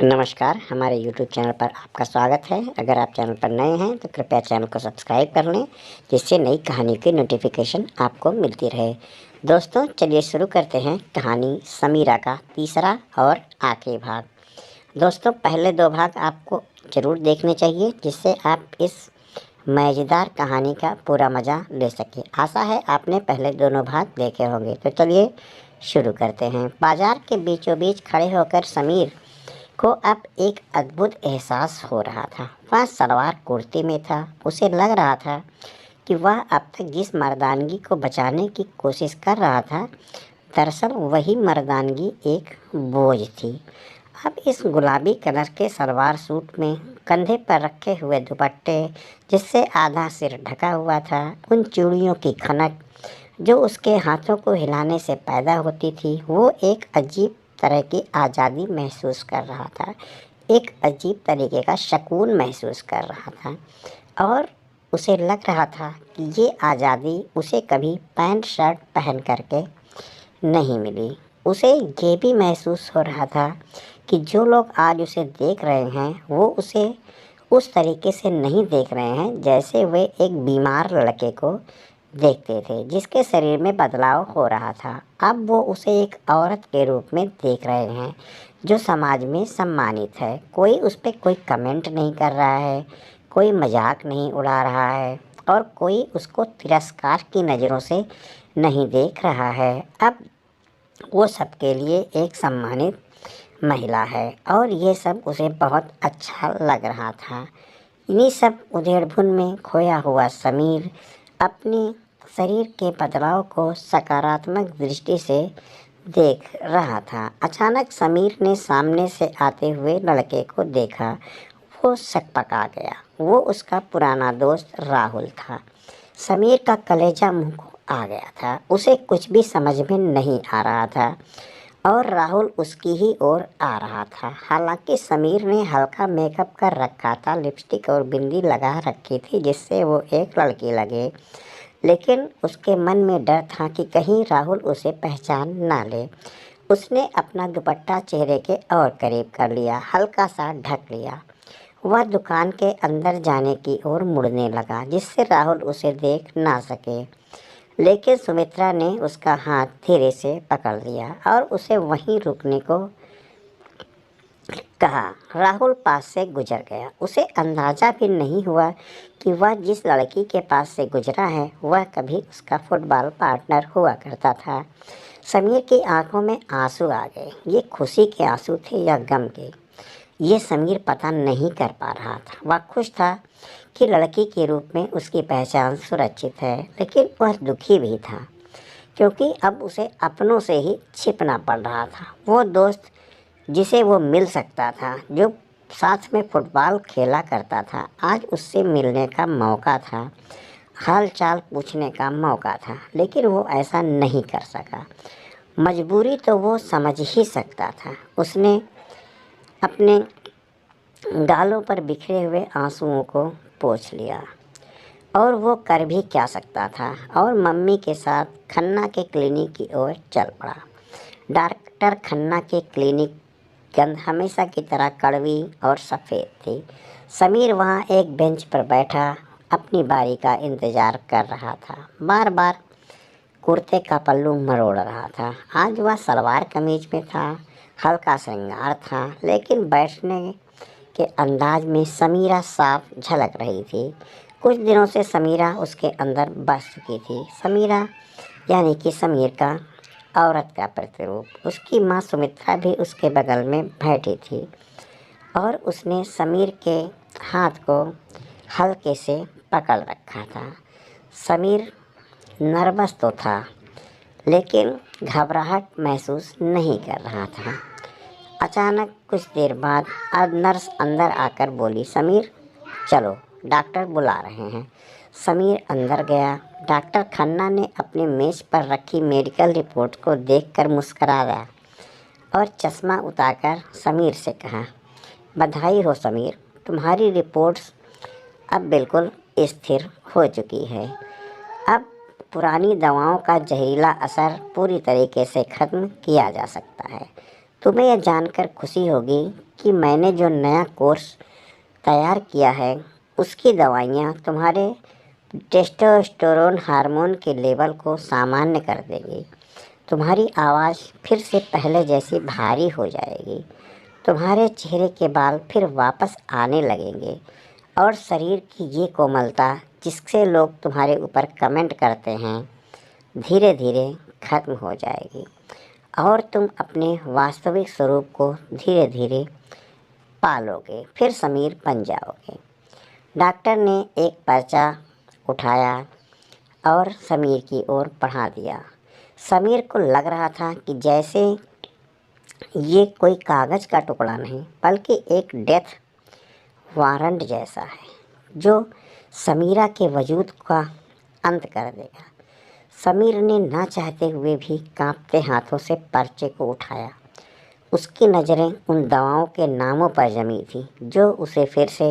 नमस्कार, हमारे YouTube channel पर आपका स्वागत है। अगर आप चैनल पर नए हैं तो कृपया चैनल को सब्सक्राइब कर लें, जिससे नई कहानी की नोटिफिकेशन आपको मिलती रहे। दोस्तों, चलिए शुरू करते हैं कहानी समीरा का तीसरा और आखिरी भाग। दोस्तों, पहले 2 भाग आपको ज़रूर देखने चाहिए, जिससे आप इस मज़ेदार कहानी का पूरा मज़ा ले सकें। आशा है आपने पहले दोनों भाग देखे होंगे। तो चलिए शुरू करते हैं। बाजार के बीचों बीच खड़े होकर समीर को अब एक अद्भुत एहसास हो रहा था। वह सलवार कुर्ते में था। उसे लग रहा था कि वह अब तक जिस मर्दानगी को बचाने की कोशिश कर रहा था, दरअसल वही मर्दानगी एक बोझ थी। अब इस गुलाबी कलर के सलवार सूट में कंधे पर रखे हुए दुपट्टे, जिससे आधा सिर ढका हुआ था, उन चूड़ियों की खनक जो उसके हाथों को हिलाने से पैदा होती थी, वो एक अजीब तरह की आज़ादी महसूस कर रहा था। एक अजीब तरीके का सुकून महसूस कर रहा था और उसे लग रहा था कि ये आज़ादी उसे कभी पैंट शर्ट पहन करके नहीं मिली। उसे ये भी महसूस हो रहा था कि जो लोग आज उसे देख रहे हैं, वो उसे उस तरीके से नहीं देख रहे हैं जैसे वे एक बीमार लड़के को देखते थे, जिसके शरीर में बदलाव हो रहा था। अब वो उसे एक औरत के रूप में देख रहे हैं, जो समाज में सम्मानित है। कोई उस पर कोई कमेंट नहीं कर रहा है, कोई मजाक नहीं उड़ा रहा है और कोई उसको तिरस्कार की नज़रों से नहीं देख रहा है। अब वो सबके लिए एक सम्मानित महिला है और ये सब उसे बहुत अच्छा लग रहा था। इन्हीं सब उधेड़-बुन में खोया हुआ समीर अपने शरीर के बदलाव को सकारात्मक दृष्टि से देख रहा था। अचानक समीर ने सामने से आते हुए लड़के को देखा। वो सकपका गया। वो उसका पुराना दोस्त राहुल था। समीर का कलेजा मुंह को आ गया था। उसे कुछ भी समझ में नहीं आ रहा था और राहुल उसकी ही ओर आ रहा था। हालांकि समीर ने हल्का मेकअप कर रखा था, लिपस्टिक और बिंदी लगा रखी थी, जिससे वो एक लड़की लगे, लेकिन उसके मन में डर था कि कहीं राहुल उसे पहचान ना ले। उसने अपना दुपट्टा चेहरे के और करीब कर लिया, हल्का सा ढक लिया। वह दुकान के अंदर जाने की ओर मुड़ने लगा, जिससे राहुल उसे देख ना सके, लेकिन सुमित्रा ने उसका हाथ धीरे से पकड़ लिया और उसे वहीं रुकने को कहा। राहुल पास से गुजर गया। उसे अंदाज़ा भी नहीं हुआ कि वह जिस लड़की के पास से गुजरा है, वह कभी उसका फुटबॉल पार्टनर हुआ करता था। समीर की आंखों में आंसू आ गए। ये खुशी के आंसू थे या गम के, ये समीर पता नहीं कर पा रहा था। वह खुश था कि लड़की के रूप में उसकी पहचान सुरक्षित है, लेकिन वह दुखी भी था, क्योंकि अब उसे अपनों से ही छिपना पड़ रहा था। वो दोस्त जिसे वो मिल सकता था, जो साथ में फुटबॉल खेला करता था, आज उससे मिलने का मौका था, हाल चाल पूछने का मौका था, लेकिन वो ऐसा नहीं कर सका। मजबूरी तो वो समझ ही सकता था। उसने अपने गालों पर बिखरे हुए आंसुओं को पोंछ लिया और वो कर भी क्या सकता था, और मम्मी के साथ खन्ना के क्लिनिक की ओर चल पड़ा। डॉक्टर खन्ना के क्लिनिक गंध हमेशा की तरह कड़वी और सफ़ेद थी। समीर वहाँ एक बेंच पर बैठा अपनी बारी का इंतज़ार कर रहा था। बार बार कुर्ते का पल्लू मरोड़ रहा था। आज वह सलवार कमीज में था, हल्का श्रृंगार था, लेकिन बैठने के अंदाज में समीरा साफ झलक रही थी। कुछ दिनों से समीरा उसके अंदर बस चुकी थी। समीरा यानी कि समीर का औरत का प्रतिरूप। उसकी माँ सुमित्रा भी उसके बगल में बैठी थी और उसने समीर के हाथ को हल्के से पकड़ रखा था। समीर नर्वस तो था, लेकिन घबराहट महसूस नहीं कर रहा था। अचानक कुछ देर बाद नर्स अंदर आकर बोली, समीर चलो, डॉक्टर बुला रहे हैं। समीर अंदर गया। डॉक्टर खन्ना ने अपने मेज पर रखी मेडिकल रिपोर्ट को देखकर मुस्कुराया और चश्मा उतारकर समीर से कहा, बधाई हो समीर, तुम्हारी रिपोर्ट्स अब बिल्कुल स्थिर हो चुकी है। अब पुरानी दवाओं का जहरीला असर पूरी तरीके से ख़त्म किया जा सकता है। तुम्हें यह जानकर खुशी होगी कि मैंने जो नया कोर्स तैयार किया है उसकी दवाइयाँ तुम्हारे टेस्टोस्टेरोन हार्मोन के लेवल को सामान्य कर देगी। तुम्हारी आवाज़ फिर से पहले जैसी भारी हो जाएगी। तुम्हारे चेहरे के बाल फिर वापस आने लगेंगे और शरीर की ये कोमलता जिससे लोग तुम्हारे ऊपर कमेंट करते हैं धीरे धीरे खत्म हो जाएगी और तुम अपने वास्तविक स्वरूप को धीरे धीरे पालोगे, फिर समीर बन जाओगे। डॉक्टर ने एक पर्चा उठाया और समीर की ओर बढ़ा दिया। समीर को लग रहा था कि जैसे ये कोई कागज़ का टुकड़ा नहीं बल्कि एक डेथ वारंट जैसा है जो समीरा के वजूद का अंत कर देगा। समीर ने ना चाहते हुए भी कांपते हाथों से पर्चे को उठाया। उसकी नज़रें उन दवाओं के नामों पर जमी थी जो उसे फिर से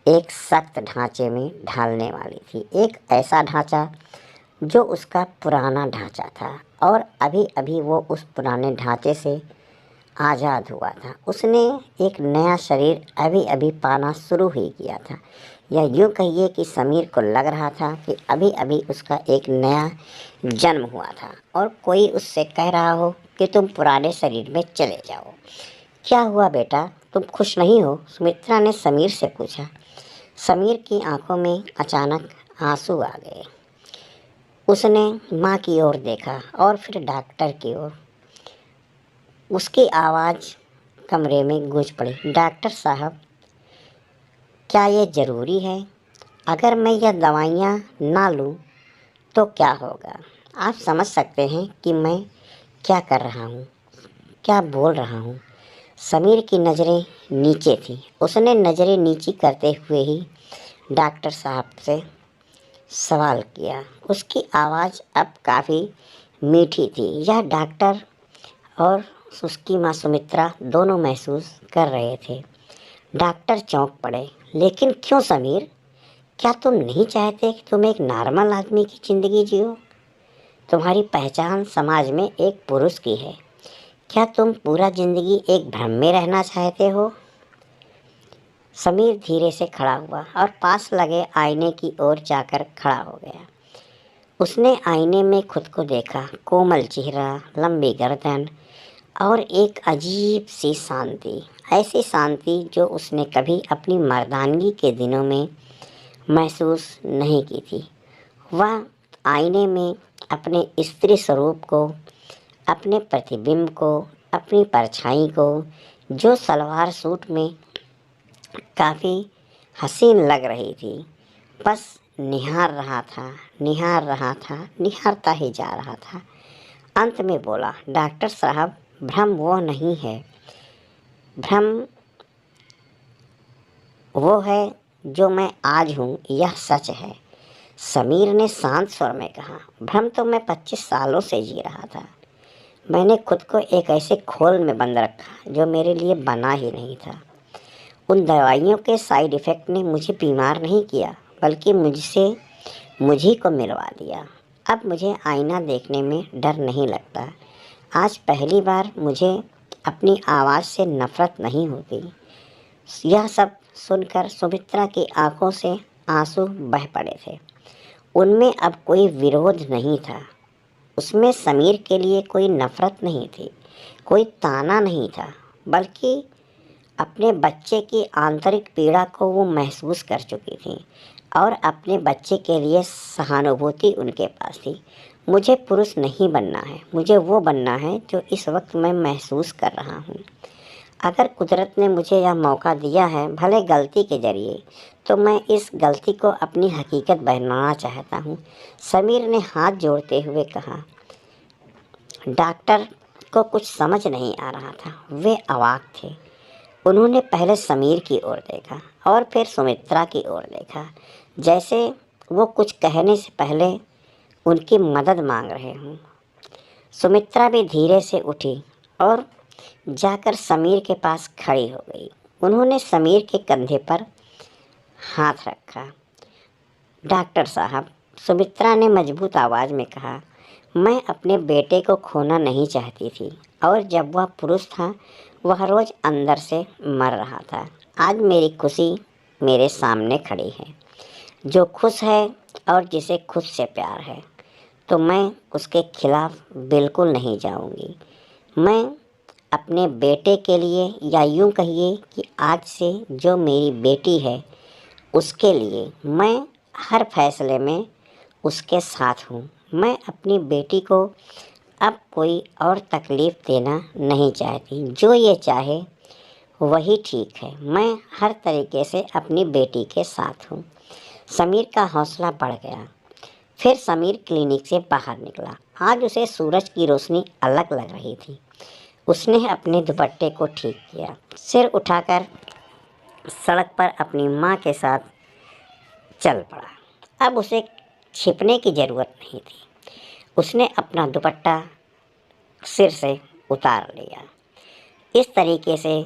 एक सख्त ढांचे में ढालने वाली थी। एक ऐसा ढांचा जो उसका पुराना ढांचा था और अभी अभी वो उस पुराने ढांचे से आज़ाद हुआ था। उसने एक नया शरीर अभी अभी पाना शुरू ही किया था, या यूँ कहिए कि समीर को लग रहा था कि अभी अभी उसका एक नया जन्म हुआ था और कोई उससे कह रहा हो कि तुम पुराने शरीर में चले जाओ। क्या हुआ बेटा, तुम खुश नहीं हो? सुमित्रा ने समीर से पूछा। समीर की आंखों में अचानक आंसू आ गए। उसने माँ की ओर देखा और फिर डॉक्टर की ओर। उसकी आवाज़ कमरे में गूंज पड़ी। डॉक्टर साहब, क्या ये ज़रूरी है? अगर मैं यह दवाइयाँ ना लूँ तो क्या होगा? आप समझ सकते हैं कि मैं क्या कर रहा हूँ, क्या बोल रहा हूँ। समीर की नज़रें नीचे थीं। उसने नज़रें नीची करते हुए ही डॉक्टर साहब से सवाल किया। उसकी आवाज़ अब काफ़ी मीठी थी। यह डॉक्टर और उसकी माँ सुमित्रा दोनों महसूस कर रहे थे। डॉक्टर चौंक पड़े। लेकिन क्यों समीर? क्या तुम नहीं चाहते कि तुम एक नॉर्मल आदमी की ज़िंदगी जियो? तुम्हारी पहचान समाज में एक पुरुष की है। क्या तुम पूरा ज़िंदगी एक भ्रम में रहना चाहते हो? समीर धीरे से खड़ा हुआ और पास लगे आईने की ओर जाकर खड़ा हो गया। उसने आईने में खुद को देखा। कोमल चेहरा, लंबी गर्दन और एक अजीब सी शांति, ऐसी शांति जो उसने कभी अपनी मर्दानगी के दिनों में महसूस नहीं की थी। वह आईने में अपने स्त्री स्वरूप को, अपने प्रतिबिंब को, अपनी परछाई को, जो सलवार सूट में काफ़ी हसीन लग रही थी, बस निहार रहा था, निहार रहा था, निहारता ही जा रहा था। अंत में बोला, डॉक्टर साहब, भ्रम वो नहीं है। भ्रम वो है जो मैं आज हूँ, यह सच है। समीर ने शांत स्वर में कहा। भ्रम तो मैं 25 सालों से जी रहा था। मैंने खुद को एक ऐसे खोल में बंद रखा जो मेरे लिए बना ही नहीं था। उन दवाइयों के साइड इफ़ेक्ट ने मुझे बीमार नहीं किया बल्कि मुझी को मिलवा दिया। अब मुझे आईना देखने में डर नहीं लगता। आज पहली बार मुझे अपनी आवाज़ से नफ़रत नहीं होती। यह सब सुनकर सुमित्रा की आंखों से आंसू बह पड़े थे। उनमें अब कोई विरोध नहीं था। उसमें समीर के लिए कोई नफ़रत नहीं थी, कोई ताना नहीं था, बल्कि अपने बच्चे की आंतरिक पीड़ा को वो महसूस कर चुकी थी और अपने बच्चे के लिए सहानुभूति उनके पास थी। मुझे पुरुष नहीं बनना है, मुझे वो बनना है जो इस वक्त मैं महसूस कर रहा हूँ। अगर कुदरत ने मुझे यह मौका दिया है, भले गलती के ज़रिए, तो मैं इस गलती को अपनी हकीकत बनाना चाहता हूँ। समीर ने हाथ जोड़ते हुए कहा। डॉक्टर को कुछ समझ नहीं आ रहा था। वे अवाक थे। उन्होंने पहले समीर की ओर देखा और फिर सुमित्रा की ओर देखा, जैसे वो कुछ कहने से पहले उनकी मदद मांग रहे हों। सुमित्रा भी धीरे से उठी और जाकर समीर के पास खड़ी हो गई। उन्होंने समीर के कंधे पर हाथ रखा। डॉक्टर साहब, सुमित्रा ने मजबूत आवाज़ में कहा, मैं अपने बेटे को खोना नहीं चाहती थी और जब वह पुरुष था वह रोज़ अंदर से मर रहा था। आज मेरी खुशी मेरे सामने खड़ी है। जो खुश है और जिसे खुद से प्यार है, तो मैं उसके खिलाफ बिल्कुल नहीं जाऊंगी। मैं अपने बेटे के लिए, या यूं कहिए कि आज से जो मेरी बेटी है उसके लिए मैं हर फैसले में उसके साथ हूँ। मैं अपनी बेटी को अब कोई और तकलीफ़ देना नहीं चाहती। जो ये चाहे वही ठीक है। मैं हर तरीके से अपनी बेटी के साथ हूँ। समीर का हौसला बढ़ गया। फिर समीर क्लिनिक से बाहर निकला। आज उसे सूरज की रोशनी अलग लग रही थी। उसने अपने दुपट्टे को ठीक किया, सिर उठाकर सड़क पर अपनी माँ के साथ चल पड़ा। अब उसे छिपने की ज़रूरत नहीं थी। उसने अपना दुपट्टा सिर से उतार लिया। इस तरीके से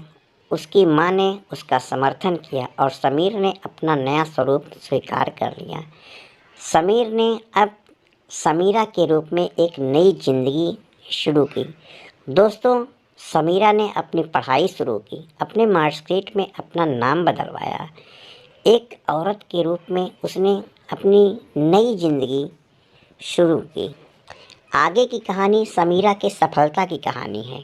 उसकी माँ ने उसका समर्थन किया और समीर ने अपना नया स्वरूप स्वीकार कर लिया। समीर ने अब समीरा के रूप में एक नई जिंदगी शुरू की। दोस्तों, समीरा ने अपनी पढ़ाई शुरू की, अपने मार्कशीट में अपना नाम बदलवाया। एक औरत के रूप में उसने अपनी नई जिंदगी शुरू की। आगे की कहानी समीरा के सफलता की कहानी है।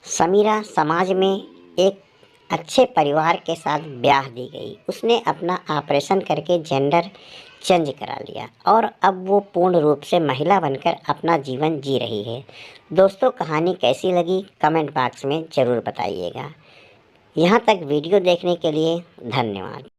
समीरा समाज में एक अच्छे परिवार के साथ ब्याह दी गई। उसने अपना ऑपरेशन करके जेंडर चेंज करा लिया और अब वो पूर्ण रूप से महिला बनकर अपना जीवन जी रही है। दोस्तों, कहानी कैसी लगी कमेंट बॉक्स में ज़रूर बताइएगा। यहाँ तक वीडियो देखने के लिए धन्यवाद।